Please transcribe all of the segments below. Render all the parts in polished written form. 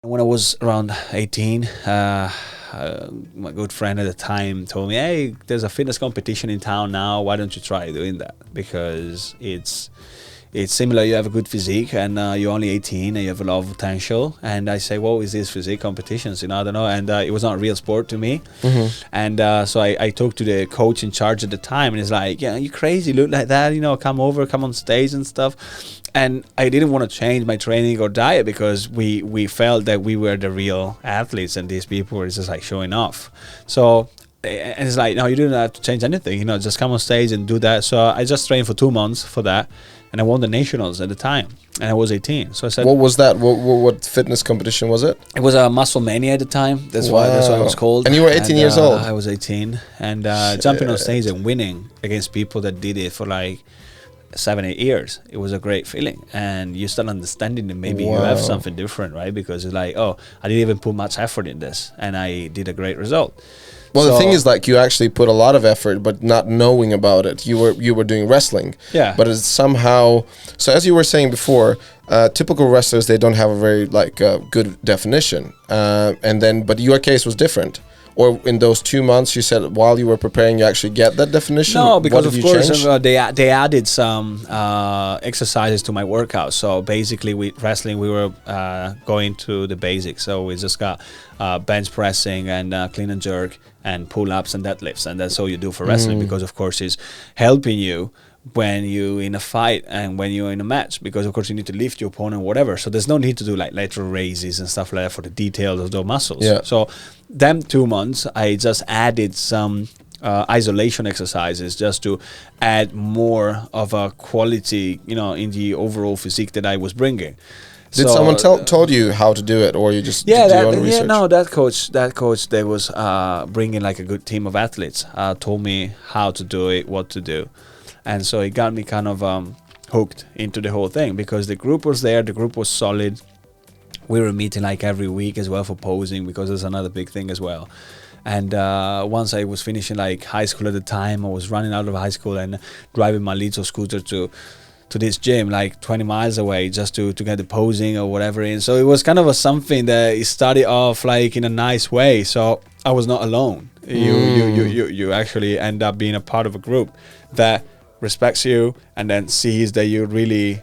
When I was around 18, my good friend at the time told me, "Hey, there's a fitness competition in town now. Why don't you try doing that? Because it's similar. You have a good physique, and you're only 18, and you have a lot of potential." And I say, "What is this physique competitions? I don't know." And it was not a real sport to me. And so I talked to the coach in charge at the time, and he's like, "Yeah, you crazy? Look like that? Come on stage and stuff." And I didn't want to change my training or diet because we felt that we were the real athletes, and these people were just like showing off. So. And it's like, no, you didn't have to change anything, just come on stage and do that. So I just trained for 2 months for that, and I won the nationals at the time, and I was 18. So I said, what was that? What fitness competition was it? it was a Muscle Mania at the time. That's why it was called. And you were 18 years old. I was 18, and jumping on stage and winning against people that did it for like 7-8 years, it was a great feeling. And you start understanding that maybe you have something different, right? Because it's like, oh, I didn't even put much effort in this, and I did a great result. Well, the thing is, like, you actually put a lot of effort, but not knowing about it. You were doing wrestling, yeah. But it's somehow. So as you were saying before, typical wrestlers, they don't have a very good definition, but your case was different. Or in those 2 months, you said while you were preparing, you actually get that definition? No, because of course they added some exercises to my workout. So basically, with wrestling, we were going to the basics. So we just got bench pressing and clean and jerk and pull-ups and deadlifts, and that's all you do for wrestling. Because of course, it's helping you when you're in a fight and when you're in a match, because of course you need to lift your opponent, whatever. So there's no need to do like lateral raises and stuff like that for the details of those muscles. Yeah. So them 2 months, I just added some isolation exercises just to add more of a quality, in the overall physique that I was bringing. Did someone told you how to do it, or you just did your own research? That coach, they was bringing like a good team of athletes, told me how to do it, what to do. And so it got me kind of hooked into the whole thing, because the group was there, the group was solid. We were meeting like every week as well for posing, because there's another big thing as well. And once I was finishing like high school at the time, I was running out of high school and driving my little scooter to this gym like 20 miles away just to get the posing or whatever in. So it was kind of something that it started off like in a nice way. So I was not alone. You actually end up being a part of a group that respects you and then sees that you really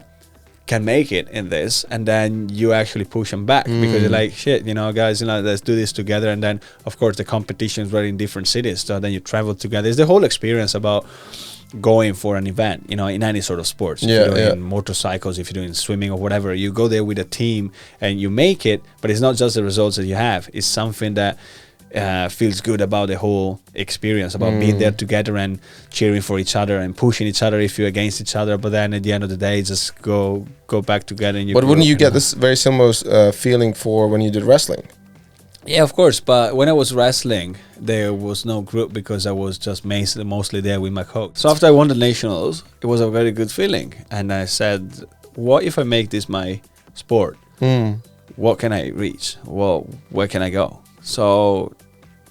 can make it in this, and then you actually push them back because you're like, shit, guys, let's do this together. And then of course the competitions were in different cities, so then you travel together. It's the whole experience about going for an event, in any sort of sports. If you're doing motorcycles, if you're doing swimming or whatever, you go there with a team and you make it. But it's not just the results that you have, it's something that feels good about the whole experience, about being there together and cheering for each other and pushing each other if you're against each other. But then at the end of the day, just go back together. And but wouldn't you get this very similar feeling for when you did wrestling? Yeah, of course. But when I was wrestling, there was no group because I was just mostly there with my coach. So after I won the nationals, it was a very good feeling. And I said, what if I make this my sport? What can I reach? Well, where can I go? So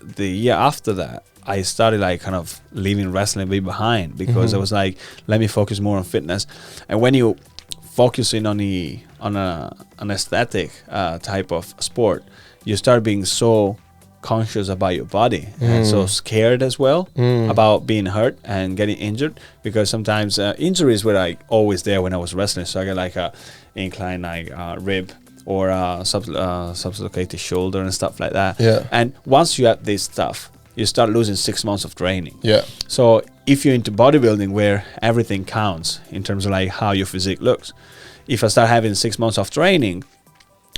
the year after that, I started like kind of leaving wrestling a bit behind, because I was like, let me focus more on fitness. And when you focusing on an aesthetic type of sport, you start being so conscious about your body and so scared as well about being hurt and getting injured, because sometimes injuries were like always there when I was wrestling. So I got like a incline rib or subluxated shoulder and stuff like that. Yeah. And once you have this stuff, you start losing 6 months of training. Yeah. So if you're into bodybuilding, where everything counts in terms of like how your physique looks, if I start having 6 months of training,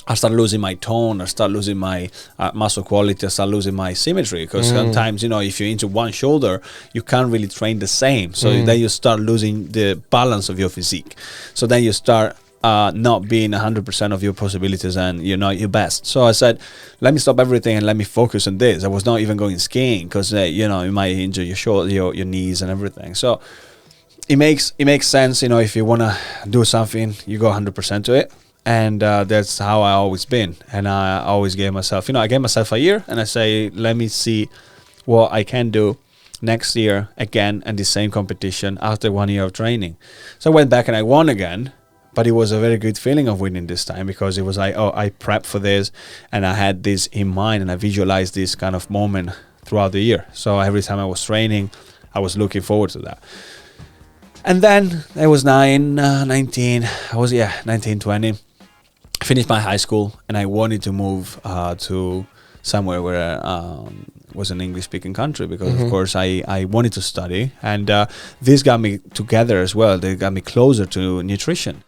I start losing my tone, I start losing my muscle quality, I start losing my symmetry, because sometimes, if you're into one shoulder, you can't really train the same. So then you start losing the balance of your physique. So then you start not being 100% of your possibilities and you're not your best. So I said, let me stop everything and let me focus on this. I was not even going skiing because you might injure your shoulder, your knees and everything. So it makes sense, if you want to do something, you go 100% to it. And that's how I always been. And I always gave myself, I gave myself a year and I say, let me see what I can do next year again and the same competition after 1 year of training. So I went back and I won again. But it was a very good feeling of winning this time, because it was like, oh, I prepped for this and I had this in mind and I visualized this kind of moment throughout the year. So every time I was training, I was looking forward to that. And then I was 19, 20. Finished my high school and I wanted to move to somewhere where was an English-speaking country, because of course I wanted to study, and this got me together as well. They got me closer to nutrition.